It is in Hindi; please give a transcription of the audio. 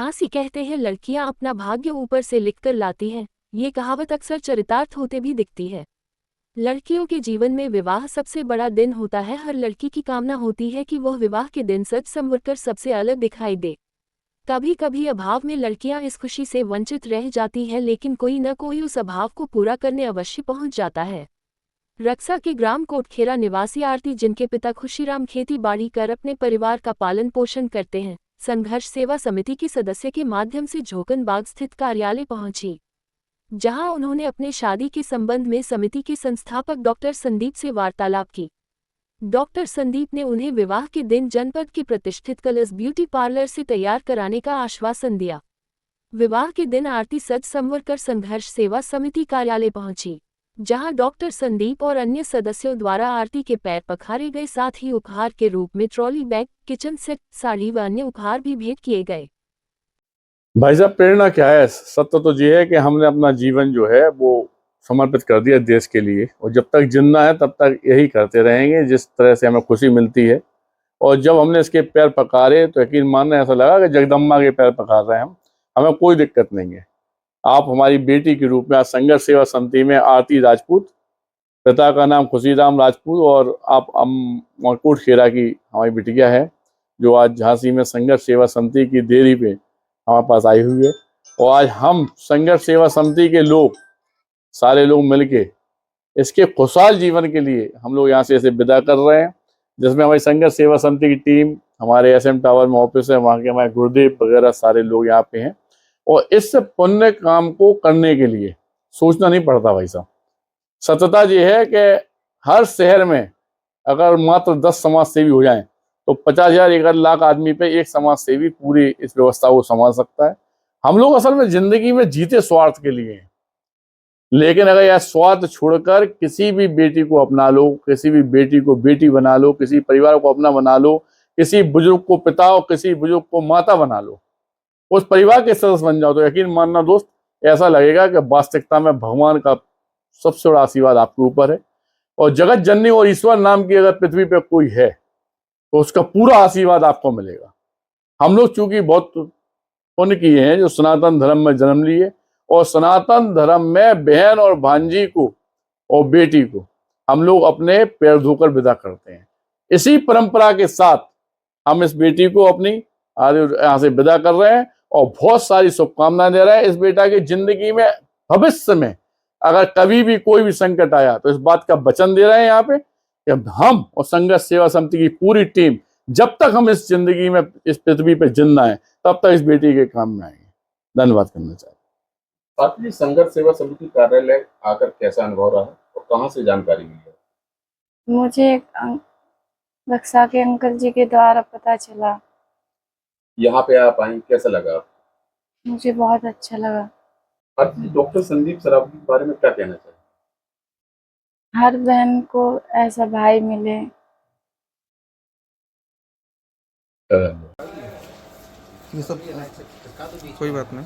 सन्यासी कहते हैं लड़कियां अपना भाग्य ऊपर से लिखकर लाती हैं। ये कहावत अक्सर चरितार्थ होते भी दिखती है। लड़कियों के जीवन में विवाह सबसे बड़ा दिन होता है। हर लड़की की कामना होती है कि वह विवाह के दिन सज संवरकर सबसे अलग दिखाई दे। कभी कभी अभाव में लड़कियां इस खुशी से वंचित रह जाती हैं, लेकिन कोई न कोई उस अभाव को पूरा करने अवश्य पहुंच जाता है। रक्सा के ग्राम कोटखेरा निवासी आरती, जिनके पिता खुशीराम खेती बाड़ी कर अपने परिवार का पालन पोषण करते हैं, संघर्ष सेवा समिति की सदस्य के माध्यम से झोकनबाग स्थित कार्यालय पहुंची, जहां उन्होंने अपने शादी के संबंध में समिति के संस्थापक डॉक्टर संदीप से वार्तालाप की। डॉक्टर संदीप ने उन्हें विवाह के दिन जनपद के प्रतिष्ठित कलर्स ब्यूटी पार्लर से तैयार कराने का आश्वासन दिया। विवाह के दिन आरती सज संवर कर संघर्ष सेवा समिति कार्यालय पहुंची, जहां डॉक्टर संदीप और अन्य सदस्यों द्वारा आरती के पैर पखारे गए। साथ ही उपहार के रूप में trolley bag, kitchen set, sari व अन्य उपहार भी भेंट किए गए। भाई साहब, प्रेरणा क्या है? सत्य तो ये है कि हमने अपना जीवन जो है वो समर्पित कर दिया देश के लिए, और जब तक जिंदा है तब तक यही करते रहेंगे जिस तरह से हमें खुशी मिलती है। और जब हमने इसके पैर पखारे तो यकीन मानना ऐसा लगा कि जगदम्बा के पैर पखार रहे हैं हम। हमें कोई दिक्कत नहीं है। आप हमारी बेटी के रूप में आज संघर्ष सेवा समिति में आरती राजपूत, पिता का नाम खुशीराम राजपूत, और आप कोटखेरा की हमारी बिटिया है, जो आज झांसी में संघर्ष सेवा समिति की देरी पे हमारे पास आई हुई है। और आज हम संघर्ष सेवा समिति के लोग, सारे लोग मिलके इसके खुशहाल जीवन के लिए हम लोग यहाँ से इसे विदा कर रहे हैं, जिसमें हमारी संघर्ष सेवा समिति की टीम, हमारे एसएम टावर में ऑफिस है, वहाँ के हमारे गुरुदेव वगैरह सारे लोग यहाँ पे हैं। और इस पुण्य काम को करने के लिए सोचना नहीं पड़ता भाई साहब। सत्यता ये है कि हर शहर में अगर मात्र 10 समाज सेवी हो जाएं तो 50,000 1 लाख आदमी पे एक समाज सेवी पूरी इस व्यवस्था को संभाल सकता है। हम लोग असल में जिंदगी में जीते स्वार्थ के लिए हैं, लेकिन अगर यह स्वार्थ छोड़कर किसी भी बेटी को अपना लो, किसी भी बेटी को बेटी बना लो, किसी परिवार को अपना बना लो, किसी बुजुर्ग को पिता और किसी बुजुर्ग को माता बना लो, उस परिवार के सदस्य बन जाओ, तो यकीन मानना दोस्त, ऐसा लगेगा कि वास्तविकता में भगवान का सबसे बड़ा आशीर्वाद आपके ऊपर है। और जगत जननी और ईश्वर नाम की अगर पृथ्वी पे कोई है तो उसका पूरा आशीर्वाद आपको मिलेगा। हम लोग चूंकि बहुत पुण्य किए हैं जो सनातन धर्म में जन्म लिए, और सनातन धर्म में बहन और भांजी को और बेटी को हम लोग अपने पैर धोकर विदा करते हैं। इसी परंपरा के साथ हम इस बेटी को अपनी यहाँ से विदा कर रहे हैं और बहुत सारी शुभकामनाएं दे रहे हैं। इस बेटा की जिंदगी में भविष्य में अगर कभी भी कोई भी संकट आया तो इस बात का वचन दे रहे हैं यहाँ पे कि हम और संघर्ष सेवा समिति की पूरी टीम, जब तक हम इस जिंदगी में इस पृथ्वी पे जिंदा है तब तक इस बेटी के काम में आएंगे। धन्यवाद करना चाहिए। आप जी संघर्ष सेवा समिति कार्यालय आकर कैसा अनुभव रहा और कहाँ से जानकारी मिली? मुझे रक्षा के अंकल जी के द्वारा पता चला। यहाँ पे आप आई, कैसा लगा आपको? मुझे बहुत अच्छा लगा। आप जी डॉक्टर संदीप सरावगी के बारे में क्या कहना चाहिए? हर बहन को ऐसा भाई मिले। ये सब कोई बात नहीं।